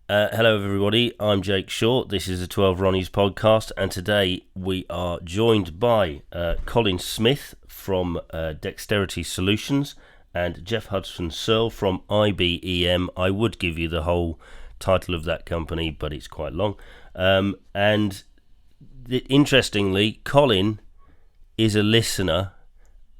Hello, everybody. I'm Jake Short. This is the 12 Ronnies podcast, and today we are joined by Colin Smith from Dexterity Solutions and Geoff Hudson Searle from IBEM. I would give you the whole title of that company, but it's quite long. Interestingly, Colin is a listener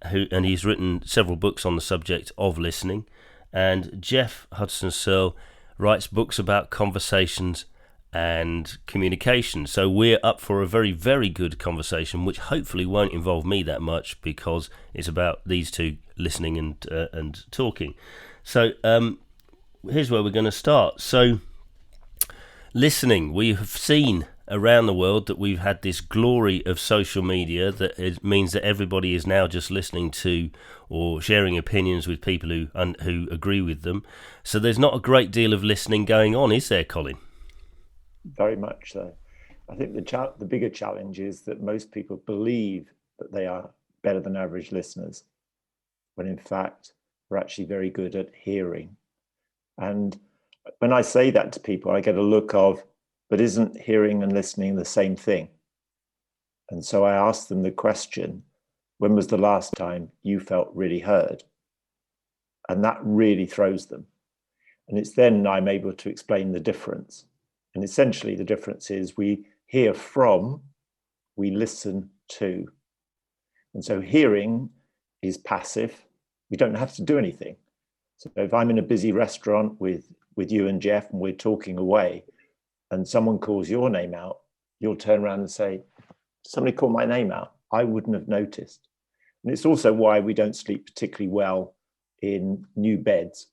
and he's written several books on the subject of listening. And Geoff Hudson Searle writes books about conversations and communication. So we're up for a very, very good conversation, which hopefully won't involve me that much because it's about these two listening and talking. So here's where we're going to start. So listening, we have seen around the world that we've had this glory of social media that it means that everybody is now just listening to or sharing opinions with people who agree with them. So there's not a great deal of listening going on, is there, Colin? Very much so. I think the bigger challenge is that most people believe that they are better than average listeners, when in fact we're actually very good at hearing. And when I say that to people, I get a look of, but isn't hearing and listening the same thing? And so I ask them the question, when was the last time you felt really heard? And that really throws them. And it's then I'm able to explain the difference. And essentially the difference is we hear from, we listen to. And so hearing is passive. We don't have to do anything. So if I'm in a busy restaurant with you and Geoff and we're talking away and someone calls your name out, you'll turn around and say, somebody called my name out. I wouldn't have noticed. And it's also why we don't sleep particularly well in new beds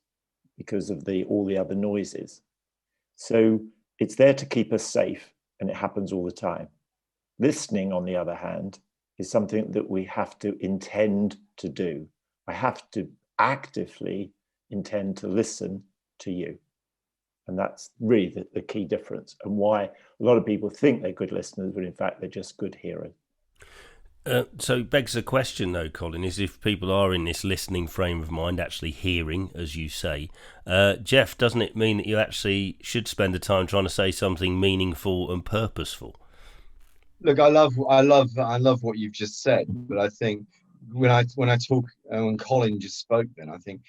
because of all the other noises. So it's there to keep us safe, and it happens all the time. Listening, on the other hand, is something that we have to intend to do. I have to actively intend to listen to you. And that's really the key difference, and why a lot of people think they're good listeners, but in fact, they're just good hearers. So it begs the question, though, Colin, is if people are in this listening frame of mind, actually hearing, as you say, Geoff, doesn't it mean that you actually should spend the time trying to say something meaningful and purposeful? Look, I love what you've just said, but I think when I talk when Colin just spoke, then I think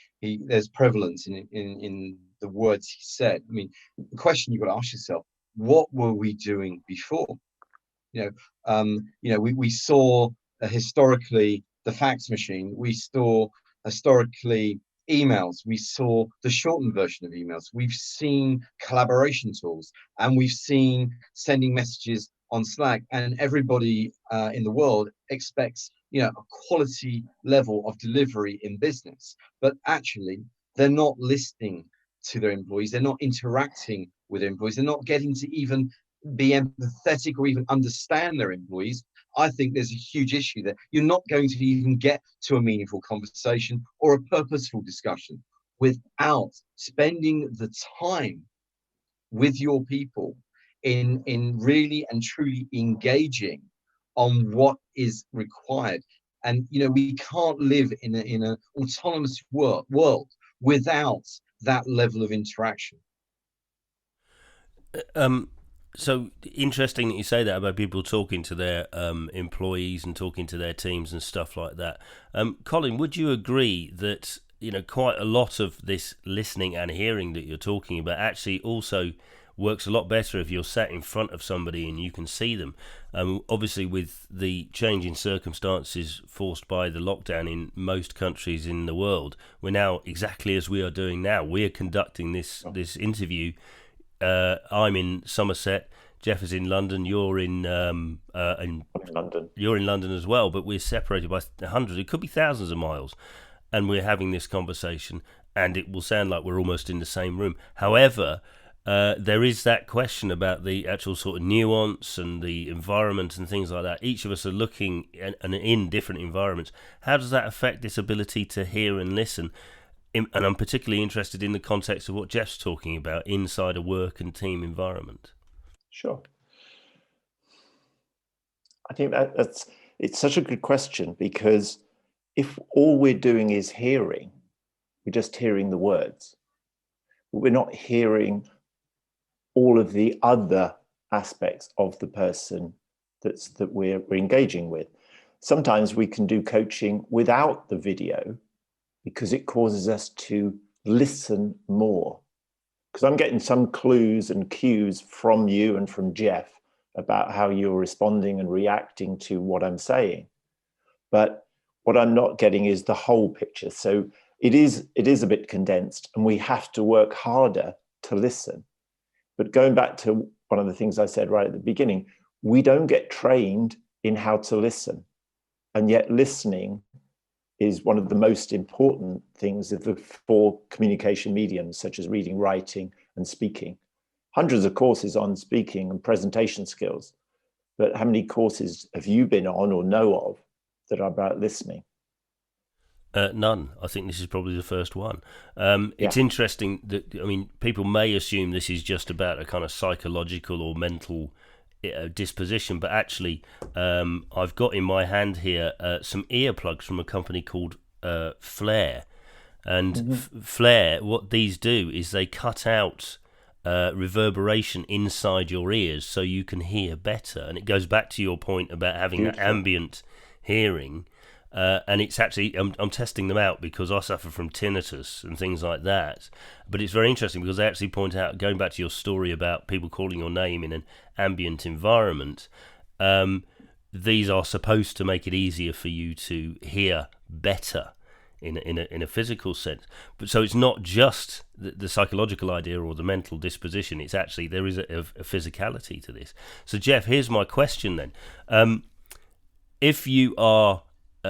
there's prevalence in the words he said. I mean, the question you've got to ask yourself: what were we doing before? We saw historically the fax machine. We saw historically emails. We saw the shortened version of emails. We've seen collaboration tools, and we've seen sending messages on Slack. And everybody in the world expects a quality level of delivery in business, but actually they're not listening to their employees. They're not interacting with their employees. They're not getting to even be empathetic or even understand their employees. I think there's a huge issue there. You're not going to even get to a meaningful conversation or a purposeful discussion without spending the time with your people in really and truly engaging on what is required. And we can't live in an autonomous world without that level of interaction. Um, so interesting that you say that about people talking to their employees and talking to their teams and stuff like that. Colin, would you agree that quite a lot of this listening and hearing that you're talking about actually also works a lot better if you're sat in front of somebody and you can see them? Obviously, with the change in circumstances forced by the lockdown in most countries in the world, we're now exactly as we are doing now. We're conducting this interview. I'm in Somerset. Geoff is in London. In London. You're in London as well, but we're separated by hundreds. It could be thousands of miles, and we're having this conversation, and it will sound like we're almost in the same room. However, there is that question about the actual sort of nuance and the environment and things like that. Each of us are looking and in different environments. How does that affect this ability to hear and listen? And I'm particularly interested in the context of what Geoff's talking about inside a work and team environment. Sure. I think it's such a good question, because if all we're doing is hearing, we're just hearing the words. We're not hearing all of the other aspects of the person that we're engaging with. Sometimes we can do coaching without the video because it causes us to listen more. Because I'm getting some clues and cues from you and from Geoff about how you're responding and reacting to what I'm saying. But what I'm not getting is the whole picture. So it is a bit condensed, and we have to work harder to listen. But going back to one of the things I said right at the beginning, we don't get trained in how to listen. And yet listening is one of the most important things of the 4 communication mediums, such as reading, writing, and speaking. Hundreds of courses on speaking and presentation skills. But how many courses have you been on or know of that are about listening? None. I think this is probably the first one. It's interesting that, I mean, people may assume this is just about a kind of psychological or mental disposition, but actually I've got in my hand here some earplugs from a company called Flare. And Flare, what these do is they cut out reverberation inside your ears so you can hear better. And it goes back to your point about having that ambient hearing. And it's actually, I'm testing them out because I suffer from tinnitus and things like that. But it's very interesting because they actually point out, going back to your story about people calling your name in an ambient environment, these are supposed to make it easier for you to hear better in a physical sense. But so it's not just the psychological idea or the mental disposition. It's actually, there is a physicality to this. So Geoff, here's my question then. If you are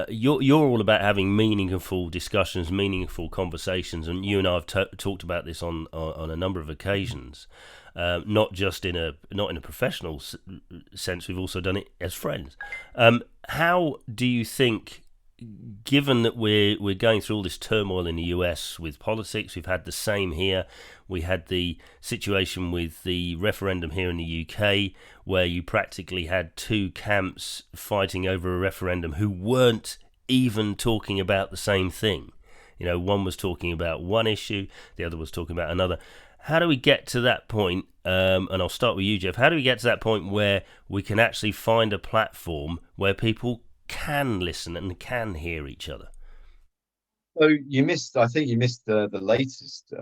you're all about having meaningful discussions, meaningful conversations, and you and I have talked about this on a number of occasions. Not just in a professional sense, we've also done it as friends. How do you think, given that we're going through all this turmoil in the US with politics, we've had the same here. We had the situation with the referendum here in the UK, where you practically had 2 camps fighting over a referendum who weren't even talking about the same thing. You know, one was talking about one issue, the other was talking about another. How do we get to that point, and I'll start with you, Geoff, how do we get to that point where we can actually find a platform where people can listen and can hear each other? So I think you missed the latest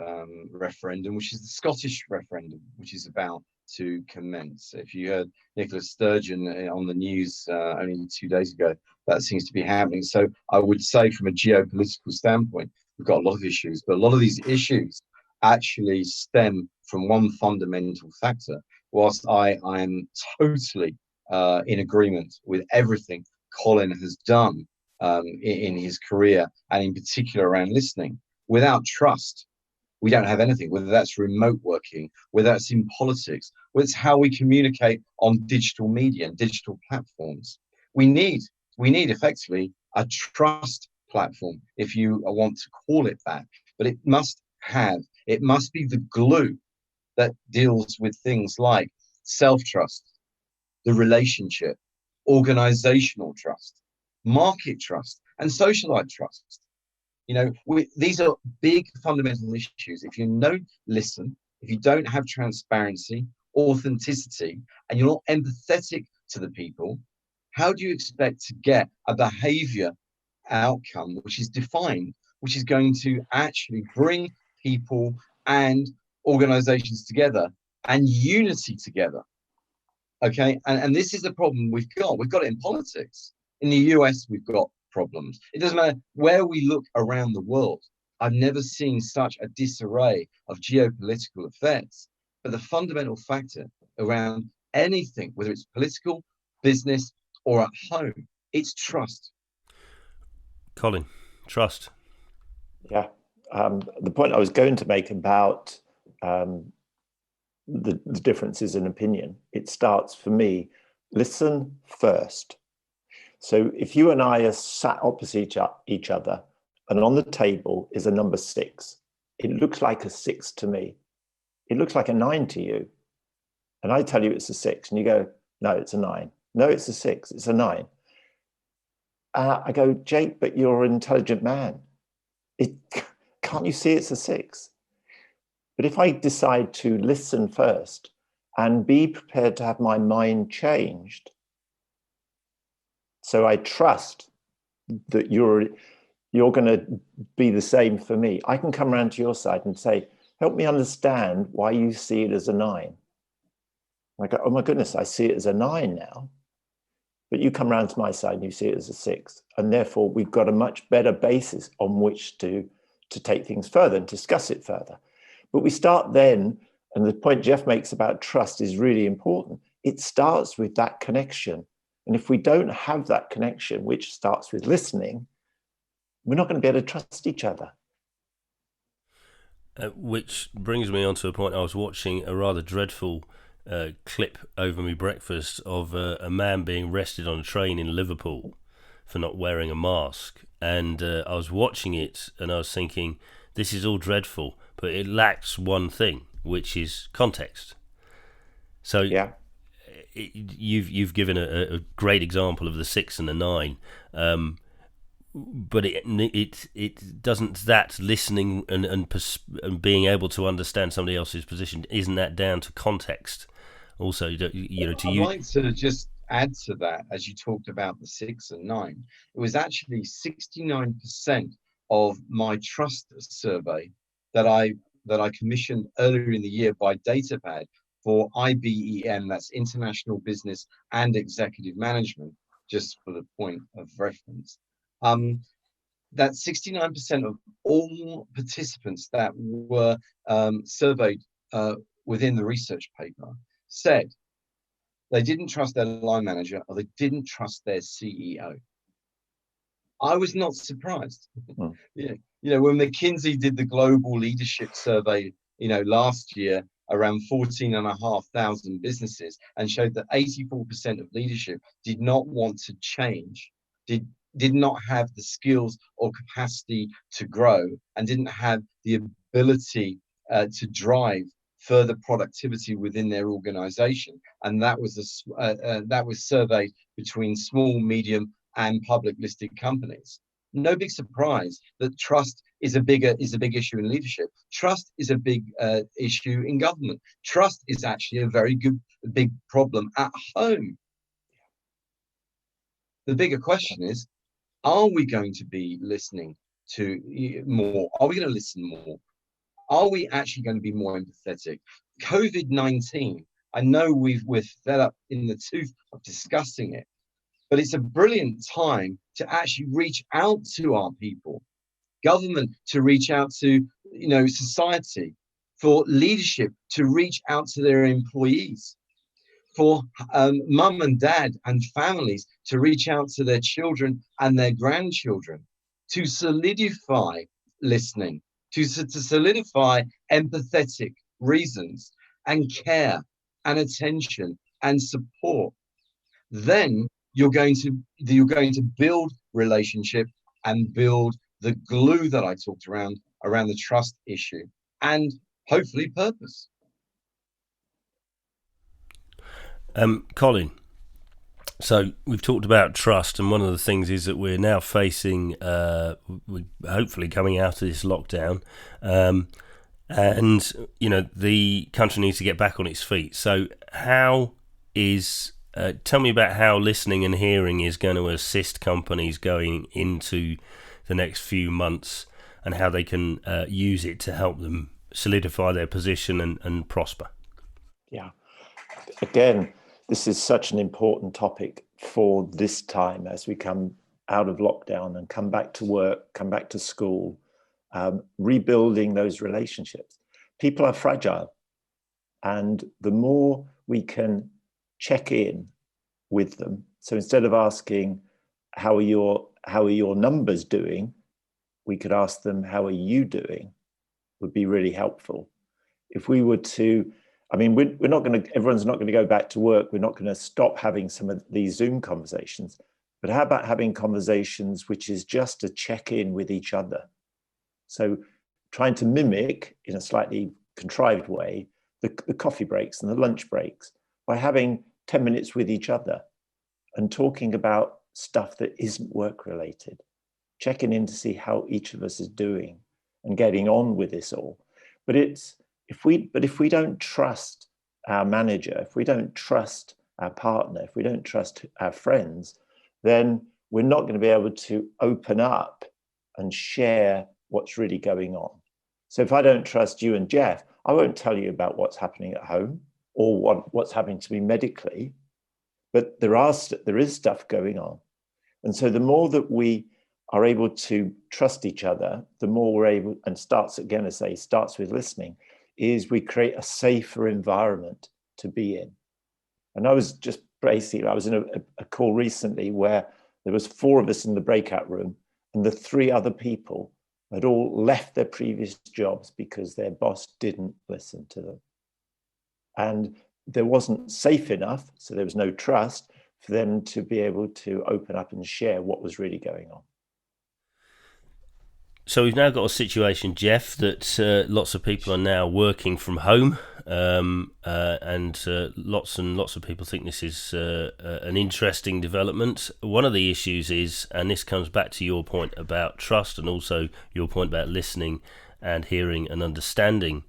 referendum, which is the Scottish referendum, which is about to commence. If you heard Nicola Sturgeon on the news only 2 days ago, that seems to be happening. So I would say, from a geopolitical standpoint, we've got a lot of issues, but a lot of these issues actually stem from one fundamental factor. Whilst I am totally in agreement with everything Colin has done in his career, and in particular around listening, without trust, we don't have anything, whether that's remote working, whether that's in politics, whether it's how we communicate on digital media and digital platforms. We need effectively a trust platform, if you want to call it that, but it must be the glue that deals with things like self-trust, the relationship, organizational trust, market trust, and socialite trust. You know, these are big fundamental issues. If you don't listen, if you don't have transparency, authenticity, and you're not empathetic to the people, how do you expect to get a behavior outcome which is defined, which is going to actually bring people and organizations together and unity together? Okay, and this is the problem we've got. We've got it in politics. In the US, we've got problems. It doesn't matter where we look around the world. I've never seen such a disarray of geopolitical affairs. But the fundamental factor around anything, whether it's political, business, or at home, it's trust. Colin, trust. Yeah. The point I was going to make about the differences in opinion, it starts for me, listen first. So if you and I are sat opposite each other, and on the table is a number 6, it looks like a 6 to me. It looks like a 9 to you. And I tell you it's a 6, and you go, no, it's a 9. No, it's a 6, it's a 9. I go, Jake, but you're an intelligent man. Can't you see it's a 6? But if I decide to listen first, and be prepared to have my mind changed. So I trust that you're going to be the same for me. I can come around to your side and say, help me understand why you see it as a 9. I go, oh my goodness, I see it as a 9 now. But you come around to my side and you see it as a 6. And therefore, we've got a much better basis on which to take things further and discuss it further. But we start then, and the point Geoff makes about trust is really important. It starts with that connection. And if we don't have that connection, which starts with listening, we're not going to be able to trust each other. Which brings me on to a point. I was watching a rather dreadful clip over my breakfast of a man being arrested on a train in Liverpool for not wearing a mask. And I was watching it and I was thinking, this is all dreadful, but it lacks one thing, which is context. So yeah. You've given a great example of the 6 and the 9, but it doesn't, that listening and being able to understand somebody else's position, isn't that down to context? Also, I'd like to just add to that, as you talked about the 6 and 9, it was actually 69% of my trust survey that I commissioned earlier in the year by Datapad for IBEM, that's International Business and Executive Management, just for the point of reference. That 69% of all participants that were surveyed within the research paper said they didn't trust their line manager or they didn't trust their CEO. I was not surprised. Mm. You know, when McKinsey did the global leadership survey, last year, around 14,500 businesses, and showed that 84% of leadership did not want to change, did not have the skills or capacity to grow, and didn't have the ability to drive further productivity within their organization. And that was surveyed between small, medium, and public listed companies. No big surprise that trust is a big issue in leadership. Trust is a big issue in government. Trust is actually a big problem at home. The bigger question is, are we going to be listening to more? Are we going to listen more? Are we actually going to be more empathetic? COVID-19, I know we're fed up in the tooth of discussing it, but it's a brilliant time to actually reach out to our people, government to reach out to, society, for leadership to reach out to their employees, for mum and dad and families to reach out to their children and their grandchildren, to solidify listening, to solidify empathetic reasons and care and attention and support. Then you're going to build relationship and build the glue that I talked around the trust issue, and hopefully purpose. Colin, so we've talked about trust, and one of the things is that we're now facing, we're hopefully coming out of this lockdown, and the country needs to get back on its feet. So tell me about how listening and hearing is going to assist companies going into the next few months, and how they can use it to help them solidify their position and prosper. Yeah. Again, this is such an important topic for this time as we come out of lockdown and come back to work, come back to school, rebuilding those relationships. People are fragile, and the more we can check in with them. So instead of asking, how are your numbers doing? We could ask them, how are you doing? Would be really helpful. If we were to, everyone's not going to go back to work. We're not going to stop having some of these Zoom conversations, but how about having conversations which is just to check in with each other? So trying to mimic in a slightly contrived way, the coffee breaks and the lunch breaks by having 10 minutes with each other and talking about stuff that isn't work related, checking in to see how each of us is doing and getting on with this all. But if we don't trust our manager, if we don't trust our partner, if we don't trust our friends, then we're not going to be able to open up and share what's really going on. So if I don't trust you and Geoff, I won't tell you about what's happening at home or what's happening to me medically, but there is stuff going on. And so the more that we are able to trust each other, the more we're able, and starts with listening, is we create a safer environment to be in. And I was in a call recently where there was 4 of us in the breakout room, and the 3 other people had all left their previous jobs because their boss didn't listen to them. And there wasn't safe enough, so there was no trust for them to be able to open up and share what was really going on. So we've now got a situation, Geoff, that lots of people are now working from home, and lots of people think this is an interesting development. One of the issues is, and this comes back to your point about trust and also your point about listening and hearing and understanding,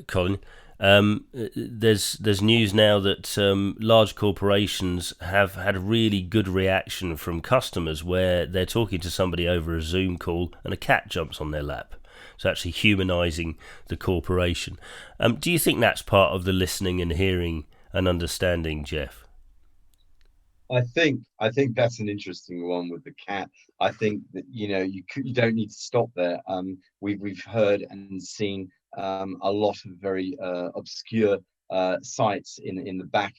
Colin. There's news now that large corporations have had a really good reaction from customers where they're talking to somebody over a Zoom call and a cat jumps on their lap. So actually humanizing the corporation. Do you think that's part of the listening and hearing and understanding, Geoff? I think that's an interesting one with the cat. I think that you don't need to stop there. We've heard and seen a lot of very obscure sites in the back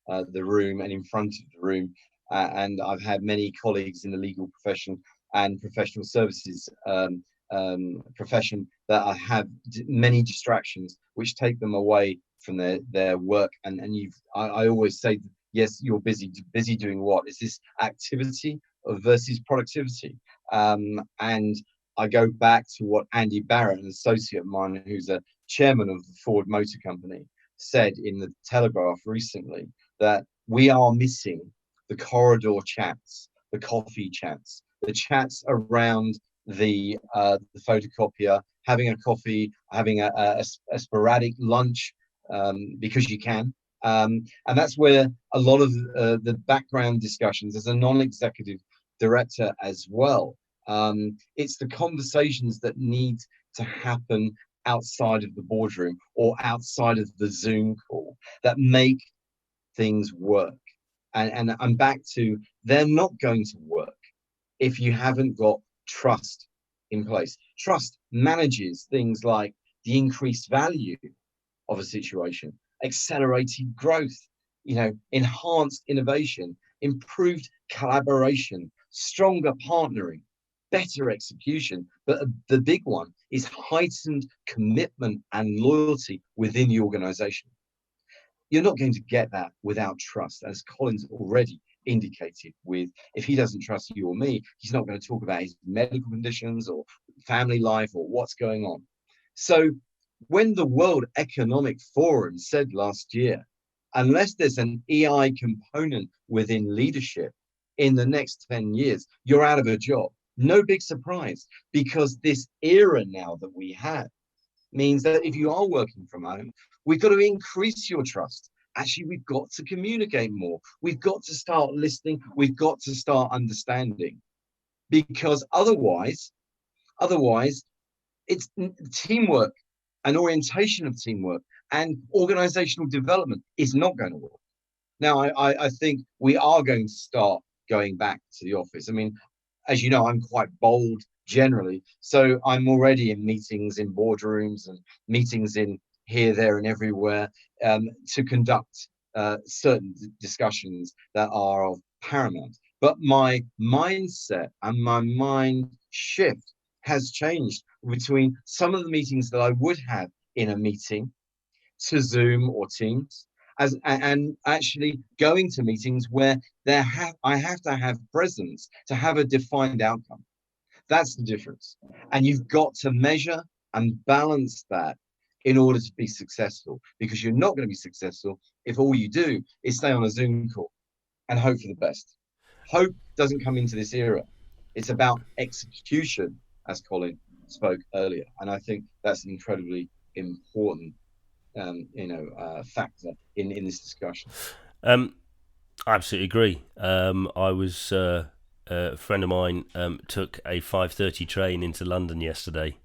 of the room and in front of the room. And I've had many colleagues in the legal profession and professional services profession that have many distractions which take them away from their work. And I always say, yes, you're busy doing what? Is this activity versus productivity? And I go back to what Andy Barrett, an associate of mine who's a chairman of the Ford Motor Company, said in the Telegraph recently, that we are missing the corridor chats, the coffee chats, the chats around the photocopier, having a coffee, having a sporadic lunch because you can. And that's where a lot of the background discussions, as a non-executive director as well, it's the conversations that need to happen outside of the boardroom or outside of the Zoom call that make things work. And I'm back to, they're not going to work if you haven't got trust in place. Trust manages things like the increased value of a situation, accelerated growth, enhanced innovation, improved collaboration, stronger partnering, better execution. But the big one is heightened commitment and loyalty within the organization. You're not going to get that without trust, as Colin's already indicated. With, if he doesn't trust you or me, he's not going to talk about his medical conditions or family life or what's going on. So when the World Economic Forum said last year, unless there's an EI component within leadership in the next 10 years, you're out of a job. No big surprise, because this era now that we have means that if you are working from home, we've got to increase your trust. Actually, we've got to communicate more. We've got to start listening. We've got to start understanding, because otherwise it's teamwork and orientation of teamwork and organizational development is not going to work. Now, I think we are going to start going back to the office. I mean, as you know, I'm quite bold generally. So I'm already in meetings in boardrooms and meetings in here, there, and everywhere to conduct certain discussions that are of paramount. But my mindset and my mind shift has changed between some of the meetings that I would have in a meeting to Zoom or Teams, and actually going to meetings where I have to have presence to have a defined outcome. That's the difference. And you've got to measure and balance that in order to be successful, because you're not going to be successful if all you do is stay on a Zoom call and hope for the best. Hope doesn't come into this era. It's about execution, as Colin spoke earlier. And I think that's an incredibly important factor in this discussion. I absolutely agree. I was a friend of mine took a 5:30 train into London yesterday,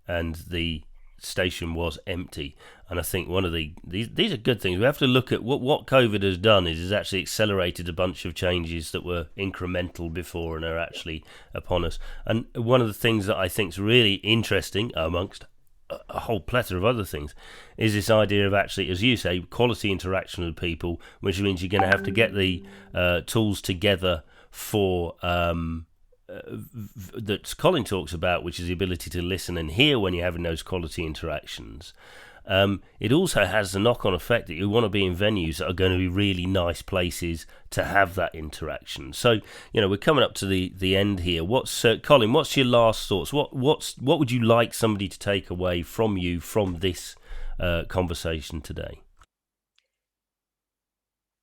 and the station was empty. And I think one of these are good things. We have to look at what COVID has done is actually accelerated a bunch of changes that were incremental before and are actually upon us. And one of the things that I think is really interesting, amongst a whole plethora of other things, is this idea of actually, as you say, quality interaction with people, which means you're going to have to get the tools together for that Colin talks about, which is the ability to listen and hear when you're having those quality interactions. It also has the knock-on effect that you want to be in venues that are going to be really nice places to have that interaction. So, we're coming up to the end here. Colin? What's your last thoughts? What would you like somebody to take away from you from this conversation today?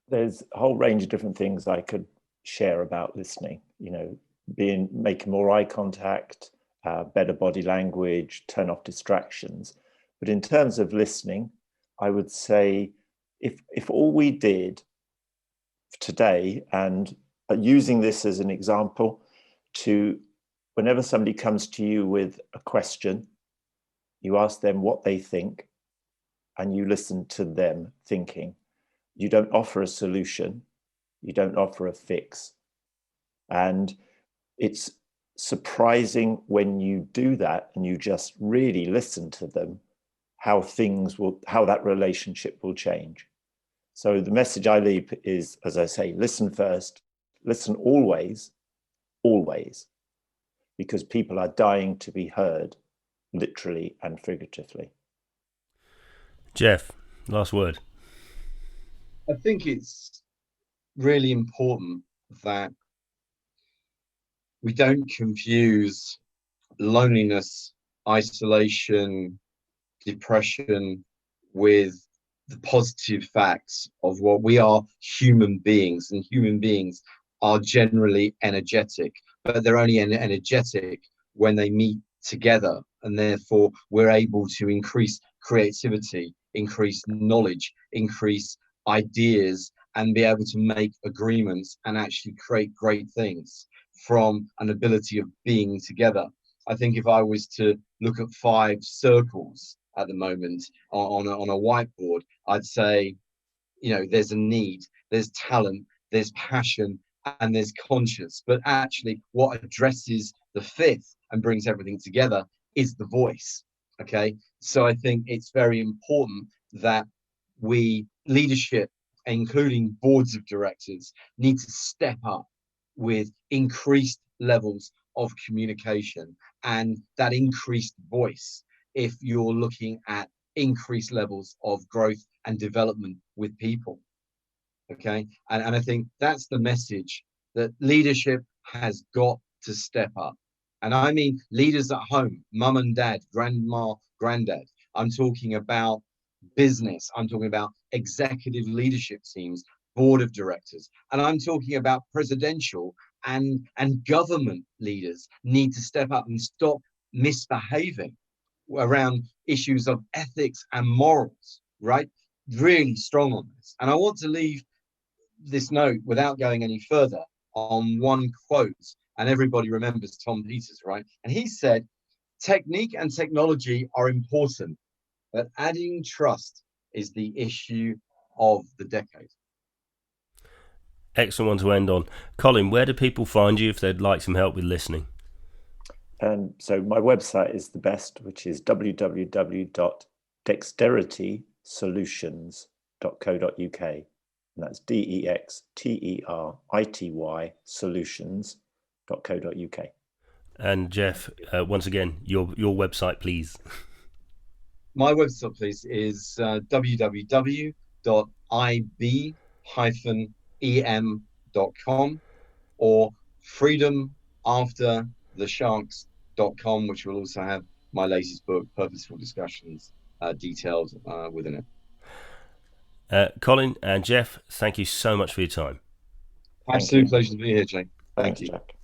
There's a whole range of different things I could share about listening. Making more eye contact, better body language, turn off distractions. But in terms of listening, I would say if all we did today, and using this as an example, to whenever somebody comes to you with a question, you ask them what they think, and you listen to them thinking. You don't offer a solution, you don't offer a fix. And it's surprising when you do that and you just really listen to them, how that relationship will change. So the message I leave is, as I say, listen first, listen always, because people are dying to be heard, literally and figuratively. Geoff, last word. I think it's really important that we don't confuse loneliness, isolation, depression with the positive facts of what we are, human beings, and human beings are generally energetic, but they're only energetic when they meet together, and therefore we're able to increase creativity, increase knowledge, increase ideas, and be able to make agreements and actually create great things from an ability of being together. I think if I was to look at 5 circles at the moment on a whiteboard, I'd say, there's a need, there's talent, there's passion, and there's conscience. But actually what addresses the 5th and brings everything together is the voice. Okay, so I think it's very important that leadership, including boards of directors, need to step up with increased levels of communication and that increased voice if you're looking at increased levels of growth and development with people. Okay, and I think that's the message, that leadership has got to step up. And I mean leaders at home, mum and dad, grandma, granddad. I'm talking about business, I'm talking about executive leadership teams, board of directors, and I'm talking about presidential and government leaders need to step up and stop misbehaving around issues of ethics and morals, right? Really strong on this. And I want to leave this note without going any further on one quote, and everybody remembers Tom Peters, right? And he said, technique and technology are important, but adding trust is the issue of the decade. Excellent one to end on. Colin, where do people find you if they'd like some help with listening? So my website is the best, which is www.dexteritysolutions.co.uk. And that's DEXTERITY solutions.co.uk. And Geoff, once again, your website, please. My website, please, is www.ib-em.com or freedomafterthesharks.com, which will also have my latest book, Purposeful Discussions, detailed within it. Colin and Geoff, thank you so much for your time. Absolute pleasure to be here, Jake. Thanks, Jack.